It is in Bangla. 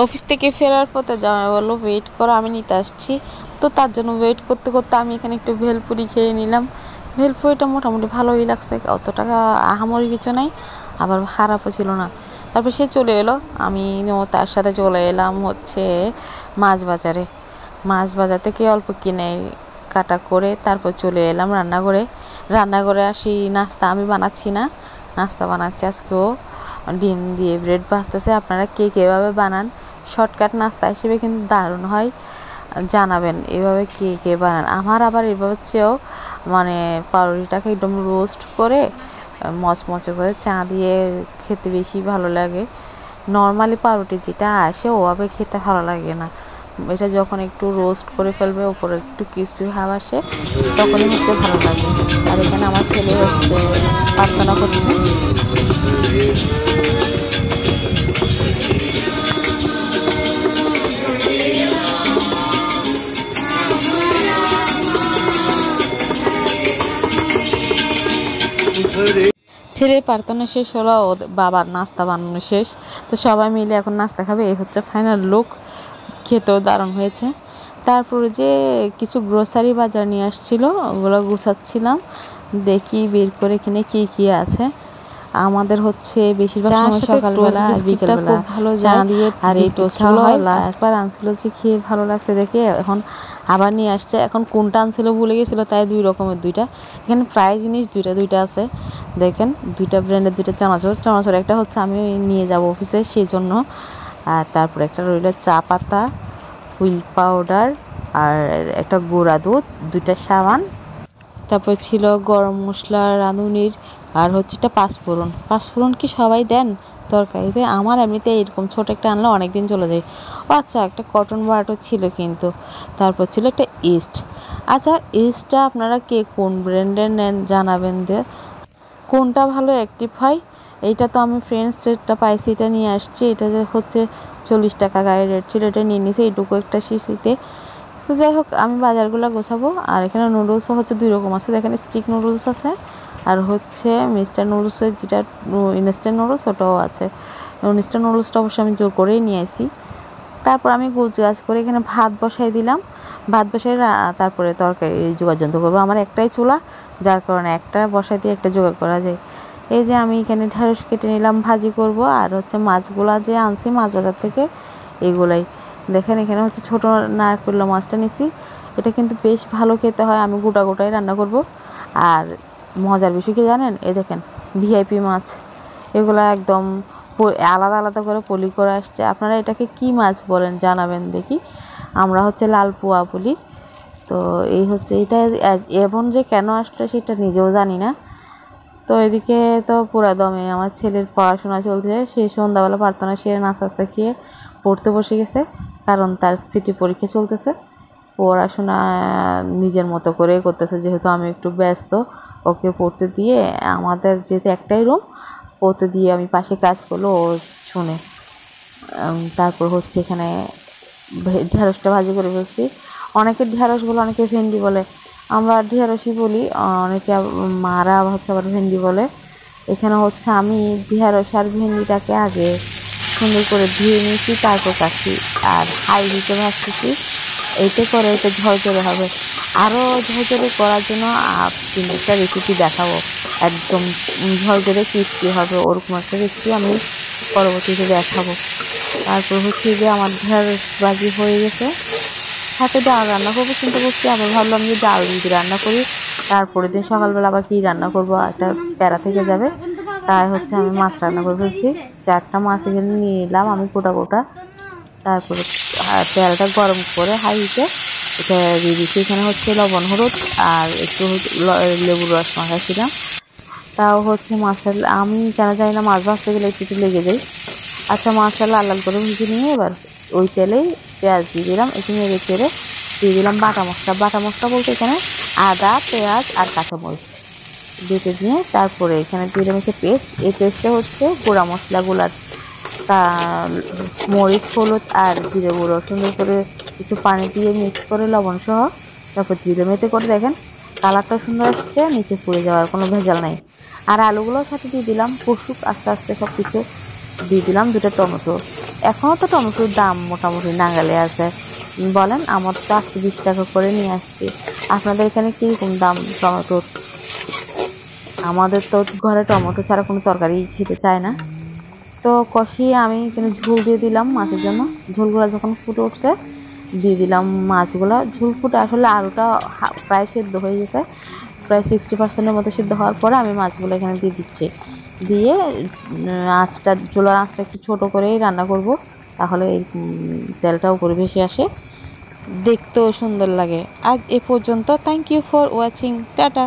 অফিস থেকে ফেরার পথে জামাই বললো ওয়েট করো, আমি নিতে আসছি। তো তার জন্য ওয়েট করতে করতে আমি এখানে একটু ভেলপুরি খেয়ে নিলাম। ভেলপুরিটা মোটামুটি ভালোই লাগছে, অত টাকা আহামরি কিছু নাই, আবার খারাপও ছিল না। তারপর সে চলে এলো, আমিও তার সাথে চলে এলাম হচ্ছে মাছ বাজারে। মাছ বাজার থেকে অল্প কিনে কাটা করে তারপর চলে এলাম রান্নাঘরে আসি। নাস্তা আমি বানাচ্ছি না, নাস্তা বানাচ্ছি আজকেও ডিম দিয়ে ব্রেড ভাজতেছে। আপনারা কে কীভাবে বানান, শর্টকাট নাস্তা হিসেবে কিন্তু দারুণ হয়, জানাবেন এভাবে কে কে বানান। আমার আবার এভাবে চেয়েও মানে পাউরুটিটাকে একদম রোস্ট করে মচমচে করে চা দিয়ে খেতে বেশি ভালো লাগে। নর্মালি পাউরুটি যেটা আসে ওভাবে খেতে ভালো লাগে না, এটা যখন একটু রোস্ট করে ফেলবে, ওপরে একটু ক্রিস্পি ভাব আসে, তখনই হচ্ছে ভালো লাগে। আর এখানে আমার ছেলে হচ্ছে প্রার্থনা করছে। ছেলের প্রার্থনা শেষ হলো, বাবার নাস্তা বানানো শেষ। তো সবাই মিলে এখন নাস্তা খাবে, এই হচ্ছে ফাইনাল লুক। খেতেও দারুণ হয়েছে। তারপরে যে কিছু গ্রোসারি বাজার নিয়ে আসছিল, ওগুলো গুছাচ্ছিলাম, দেখি বের করে কিনে কি কি আছে। আমাদের হচ্ছে বেশিরভাগ সময় সকালবেলা আর বিকেলবেলা ভালো চা দিয়ে আর এই টোস্ট হলো। লাস্টবার আনছিল যে খেয়ে ভালো লাগছে দেখে এখন আবার নিয়ে আসছে। এখন কোনটা আনছিল ভুলে গেছিলো, তাই দুই রকমের দুইটা। এখানে প্রায় জিনিস দুইটা আছে, দেখেন দুইটা ব্র্যান্ডের দুইটা চানাচুর একটা হচ্ছে আমি নিয়ে যাব অফিসে সেই জন্য, আর তারপর একটা রইল চা পাতা, হুইল পাউডার, আর একটা গুঁড়া দুধ, দুইটা সাবান। তারপর ছিল গরম মশলা রাঁধুনির, আর হচ্ছে একটা পাঁচফোড়ন কি সবাই দেন তরকারিতে? আমার এমনিতে এরকম ছোট একটা আনলে অনেকদিন চলে যায়। ও আচ্ছা, একটা কটন বাটও ছিল কিন্তু। তারপর ছিল একটা ইস্ট। আচ্ছা, ইস্টটা আপনারা কে কোন ব্র্যান্ডের নেন জানাবেন, দিয়ে কোনটা ভালো অ্যাক্টিভ হয়। এইটা তো আমি ফ্রেন্ডস রেটটা পাইছি, এটা নিয়ে আসছি। এটা যে হচ্ছে 40 টাকা গায়ে রেট ছিল, এটা নিয়ে নিয়েছি এইটুকু একটা শিশিতে। তো যাই হোক, আমি বাজারগুলো গোছাবো। আর এখানে নুডলসও হচ্ছে দুই রকম আছে, দেখেন স্টিক নুডলস আছে, আর হচ্ছে মিস্টার নুডলসের যেটা ইনস্ট্যান্ট নুডলস ওটাও আছে। ইনস্ট্যান্ট নুডলসটা অবশ্যই আমি জোর করেই নিয়ে আসি। তারপর আমি গোছগাছ করে এখানে ভাত বসাই দিলাম। ভাত বসাই তারপরে তরকারি যোগাযন্ত্র করবো। আমার একটাই চুলা, যার কারণে একটা বসাই দিয়ে একটা জোগাড় করা যায়। এই যে আমি এখানে ঢেঁড়স কেটে নিলাম, ভাজি করব। আর হচ্ছে মাছগুলা যে আনছি মাছ বাজার থেকে, এগুলাই দেখেন। এখানে হচ্ছে ছোটো নারকেল মাছটা নিছি, এটা কিন্তু বেশ ভালো খেতে হয়। আমি গোটাই রান্না করব। আর মজার বিষয় কি জানেন, এই দেখেন ভিআইপি মাছ, এগুলা একদম আলাদা আলাদা করে পলি করে আসছে। আপনারা এটাকে কি মাছ বলেন জানাবেন দেখি। আমরা হচ্ছে লাল পোয়া বলি। তো এই হচ্ছে এটা, এমন যে কেন আসলো সেটা নিজেও জানি না। তো এদিকে তো পুরা দমে আমার ছেলের পড়াশোনা চলছে। সে সন্ধ্যাবেলা প্রার্থনা সেরে নাস্তা খেয়ে পড়তে বসে গেছে, কারণ তার সিটি পরীক্ষা চলতেছে। পড়াশোনা নিজের মতো করে করতেছে, যেহেতু আমি একটু ব্যস্ত। ওকে পড়তে দিয়ে, আমাদের যেহেতু একটাই রুম, পড়তে দিয়ে আমি পাশে কাজ করলো ও শুনে। তারপর হচ্ছে এখানে ঢেঁড়সটা ভাজি করে ফেলছি। অনেকে ঢেঁড়স বলে, অনেকে ভেন্ডি বলে, আমরা ঢেঁড়সই বলি। অনেকে মারা হচ্ছে আবার ভেন্ডি বলে। এখানে হচ্ছে আমি ঢেঁড়স আর ভেন্ডিটাকে আগে সুন্দর করে ধুয়ে নিয়েছি, তারপর কাটছি আর হাই হিটে ভাজতেছি। এইতে করে এটা ঝরঝরে হবে। আরও ঝরঝরে করার জন্য কিন্তু একটা রেসিপি দেখাবো, একদম ঝরঝরে ক্রিস্পি হবে, ওরকম একটা রেসিপি আমি পরবর্তীতে দেখাবো। তারপর হচ্ছে যে আমার ঢেঁড়স ভাজি হয়ে গেছে, সাথে ডাল রান্না করবো চিন্তা করছি। আবার ভাবলাম যে ডাল যদি রান্না করি, তারপরের দিন সকালবেলা আবার কী রান্না করবো, একটা প্যারা থেকে যাবে। তাই হচ্ছে আমি মাছ রান্না করে ফেলছি। 4টা মাছ এখানে নিয়ে নিলাম আমি গোটা। তারপরে তেলটা গরম করে হাই হিটে এটা দিয়ে দিচ্ছি। এখানে হচ্ছে লবণ হলুদ আর একটু লেবুর রস মাখাচ্ছিলাম। তাও হচ্ছে মাছটা আমি কেন জানি না, মাছ ভাজতে গেলে একটু লেগে যায়। আচ্ছা, মাছটা লাল লাল করে ভেজে নিয়ে এবার ওই তেলেই পেঁয়াজ দিয়ে দিলাম, একটু নেড়ে চেড়ে দিয়ে দিলাম বাটা মশলা বলতে এখানে আদা, পেঁয়াজ আর কাঁচামরিচ বেটে দিয়ে, তারপরে এখানে দিয়ে দিলাম একটা পেস্ট। এই পেস্টটা হচ্ছে গুঁড়া মশলাগুলার, মরিচ, হলুদ আর জিরে গুঁড়ো সুন্দর করে একটু পানি দিয়ে মিক্স করে লবণ সহ তারপর দিয়ে দিলাম। এতে করে দেখেন কালারটা সুন্দর আসছে, নিচে পুড়ে যাওয়ার কোনো ভেজাল নাই। আর আলুগুলোর সাথে দিয়ে দিলাম, কষুক আস্তে আস্তে সব কিছু দিয়ে দিলাম 2টা টমেটো। এখনও তো টমেটোর দাম মোটামুটি নাগালে আছে। বলেন, আমার তো আজকে 20 টাকা করে নিয়ে আসছি। আপনাদের এখানে কীরকম দাম টমেটোর? আমাদের তো ঘরে টমেটো ছাড়া কোনো তরকারি খেতে চায় না। তো কষিয়ে আমি এখানে ঝোল দিয়ে দিলাম মাছের জন্য। ঝোলগুলো যখন ফুটে উঠছে দিয়ে দিলাম মাছগুলো। ঝোল ফুটে আসলে আলুটা প্রায় সেদ্ধ হয়ে গেছে, প্রায় 60% মতো সিদ্ধ হওয়ার পরে আমি মাছগুলো এখানে দিয়ে দিচ্ছি। দিয়ে আঁচটা, চুলার আঁচটা একটু ছোটো করেই রান্না করব, তাহলে এই তেলটা উপরে ভেসে আসে, দেখতেও সুন্দর লাগে। আজ এ পর্যন্ত। Thank you for watching. Tata.